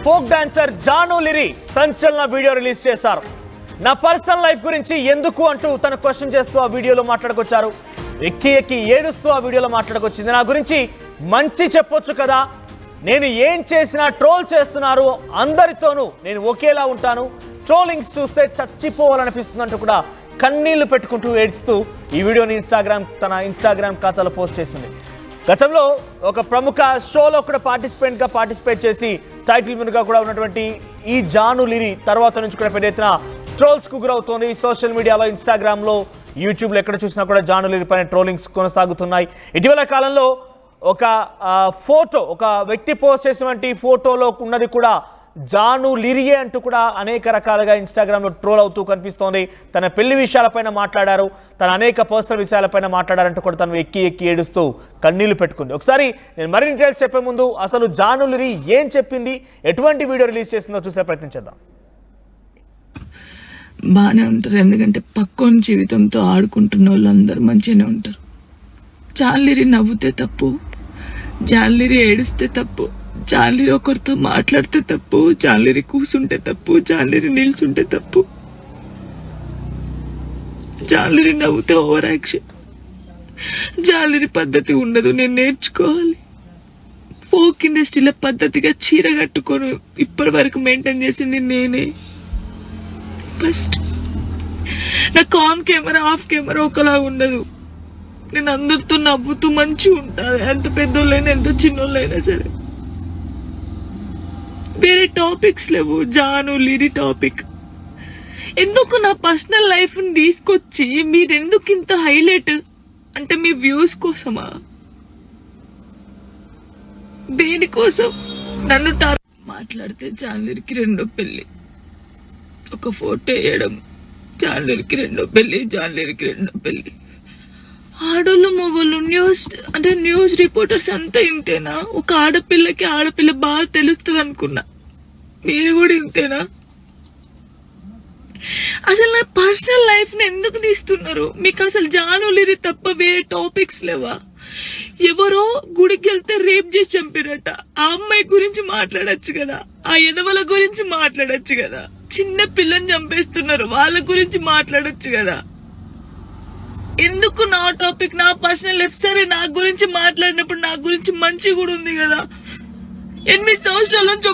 Folk dancer Janu లిరి సంచలన video release చేశారు. నా పర్సనల్ లైఫ్ గురించి ఎందుకు అంటూ తన క్వశ్చన్ చేస్తూ ఆ వీడియోలో మాట్లాడుకొచ్చారు. ఎక్కి ఎక్కి ఏడుస్తూ ఆ వీడియోలో మాట్లాడుకొచ్చింది. నా గురించి మంచి చెప్పొచ్చు కదా, నేను ఏం చేసినా ట్రోల్ చేస్తున్నారు, అందరితోనూ నేను ఒకేలా ఉంటాను, ట్రోలింగ్స్ చూస్తే చచ్చిపోవాలనిపిస్తుందంటూ కూడా కన్నీళ్లు పెట్టుకుంటూ ఏడుస్తూ ఈ వీడియోని తన ఇన్స్టాగ్రామ్ ఖాతాలో పోస్ట్ చేసింది. గతంలో ఒక ప్రముఖ షోలో కూడా పార్టిసిపేట్ చేసి టైటిల్ విన్గా కూడా ఉన్నటువంటి ఈ జాను లిరి తర్వాత నుంచి కూడా పెద్ద ఎత్తున ట్రోల్స్కు గురవుతోంది. సోషల్ మీడియాలో, ఇన్స్టాగ్రామ్లో, యూట్యూబ్లో ఎక్కడ చూసినా కూడా జాను లిరి పైన ట్రోలింగ్స్ కొనసాగుతున్నాయి. ఇటీవల కాలంలో ఒక వ్యక్తి పోస్ట్ చేసినటువంటి ఫోటోలో ఉన్నది కూడా జాను లిరియే అంటూ కూడా అనేక రకాలుగా ఇన్స్టాగ్రామ్లో ట్రోల్ అవుతూ కనిపిస్తోంది. తన పెళ్లి విషయాలపైన మాట్లాడారు, తన అనేక పర్సనల్ విషయాలపైన మాట్లాడారంటూ కూడా తను ఎక్కి ఎక్కి ఏడుస్తూ కన్నీళ్లు పెట్టుకుంది. ఒకసారి నేను మరిన్ని డీటెయిల్స్ చెప్పే ముందు అసలు జాను లిరి ఏం చెప్పింది, ఎటువంటి వీడియో రిలీజ్ చేసిందో చూసే ప్రయత్నం చేద్దాం. బాగానే ఉంటారు, ఎందుకంటే పక్కన జీవితంతో ఆడుకుంటున్న వాళ్ళందరూ మంచిగానే ఉంటారు. జాన్లిరి నవ్వుతే తప్పు, జాన్లిరి ఏడుస్తే తప్పు, జాన్లిరి ఒకరితో మాట్లాడితే తప్పు, జాన్లిరి కూసుంటే తప్పు, జాన్లిరి నిల్చుంటే తప్పు, జాన్లిరి నవ్వుతే ఓవర్ యాక్షన్. జాన్లిరి పద్ధతి ఉండదు, నేను నేర్చుకోవాలి. ఫోక్ ఇండస్ట్రీలో పద్ధతిగా చీర కట్టుకొని ఇప్పటి వరకు మెయింటైన్ చేసింది నేనే. ఫస్ట్ నాకు ఆన్ కెమెరా ఆఫ్ కెమెరా ఒకలా ఉండదు. నేను అందరితో నవ్వుతూ మంచిగా ఉంటాను, ఎంత పెద్దోళ్ళైనా ఎంత చిన్నోళ్ళైనా సరే. వేరే టాపిక్స్ లేవు, జాను లిరి టాపిక్. ఎందుకు నా పర్సనల్ లైఫ్ ని తీసుకొచ్చి మీరెందుకు ఇంత హైలైట్? అంటే మీ వ్యూస్ కోసమా? దేనికోసం? నన్ను మాట్లాడితే జాన్లిరికి రెండో పెళ్లి, ఒక ఫోటో వేయడం, జాన్లిరికి రెండో పెళ్లి, జాన్లిరికి రెండో పెళ్లి. ఆడోళ్ళు మొగోళ్ళు న్యూస్ రిపోర్టర్స్ అంతా ఇంతేనా? ఒక ఆడపిల్ల బాగా తెలుస్తుంది అనుకున్నా, మీరు కూడా ఇంతేనా? అసలు నా పర్సనల్ లైఫ్ ని ఎందుకు తీస్తున్నారు? మీకు అసలు జాను లిరి తప్ప వేరే టాపిక్స్ లేవా? ఎవరో గుడికి వెళ్తే రేప్ చేసి చంపారట, ఆ అమ్మాయి గురించి మాట్లాడచ్చు కదా, ఆ ఎదవల గురించి మాట్లాడచ్చు కదా. చిన్న పిల్లని చంపేస్తున్నారు, వాళ్ళ గురించి మాట్లాడచ్చు కదా. ఎందుకు నా టాపిక్, నా పర్సనల్ లైఫ్? సరే, నా గురించి మాట్లాడినప్పుడు నా గురించి మంచి కూడా ఉంది కదా. 8 సంవత్సరాల నుంచి